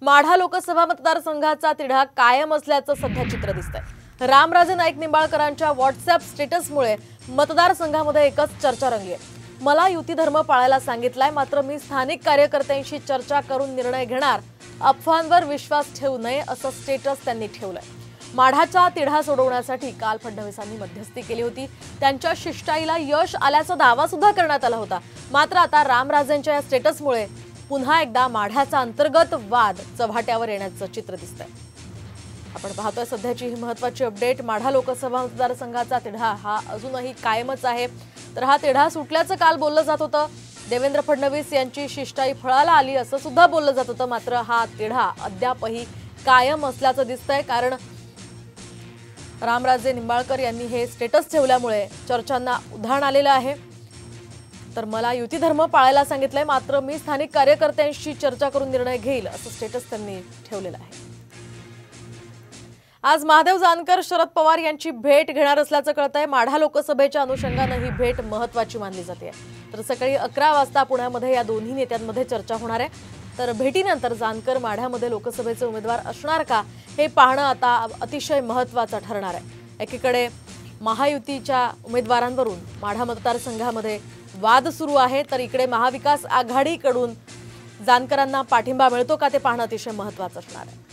माढा लोकसभा मतदारसंघाचा तिढा कायम असल्याचं सध्या चित्र दिसतंय। रामराजे नाईक निंबाळकरांच्या व्हॉट्सअॅप स्टेटसमुळे मतदारसंघामध्ये एकच चर्चा रंगली आहे। मला युती धर्म पाळायला सांगितलाय, मात्र मी स्थानिक कार्यकर्त्यांशी चर्चा करून निर्णय घेणार, अफवांवर विश्वास ठेवू नये असं स्टेटस त्यांनी ठेवलंय। माढाचा तिढा सोडवण्यासाठी काल फडणवीसांनी मध्यस्थी केली होती। त्यांच्या शिष्टाईला यश आल्याचा दावा सुद्धा करण्यात आला होता। मात्र आता रामराजेंच्या या स्टेटसमुळे पुन्हा एकदा माढ्याचा अंतर्गत वाद चव्हाट्यावर येण्याचं चित्र दिसतंय। आपण पाहतोय सध्याची ही महत्त्वाची अपडेट। माढा लोकसभा मतदारसंघाचा तिढा हा अजूनही कायमच आहे। तर हा तिढा सुटल्याचं काल बोललं जात होतं। देवेंद्र फडणवीस यांची शिष्टाई फळाला आली असं सुद्धा बोललं जात होतं। मात्र हा तिढा अद्यापही कायम असल्याचं दिसतंय, कारण रामराजे निंबाळकर यांनी हे स्टेटस ठेवल्यामुळे चर्चांना उधाण आलेलं आहे। तर मला युती धर्म पाळायला सांगितलंय, मात्र मी स्थानिक कार्यकर्त्यांशी चर्चा करून निर्णय घेईल असं स्टेटस त्यांनी ठेवलेलं आहे। आज महादेव जानकर शरद पवार यांची भेट घेणार असल्याचं कळतंय। माढा लोकसभेच्या अनुषंगाने ही भेट महत्त्वाची मानली जाते। तर सकाळी 11 वाजता पुण्यामध्ये या दोन्ही नेत्यांमध्ये चर्चा होणार आहे। तर भेटीनंतर जानकर माढ्यामध्ये लोकसभेचे उमेदवार असणार का हे पाहणं आता अतिशय महत्त्वाचं ठरणार आहे। एकीकडे महायुतीच्या उमेदवारांवरून माढा मतदारसंघामध्ये वाद सुरू आहे, तर इकडे महाविकास आघाडीकडून जानकरांना पाठिंबा मिळतो का ते पाहणं अतिशय महत्त्वाचं असणार आहे।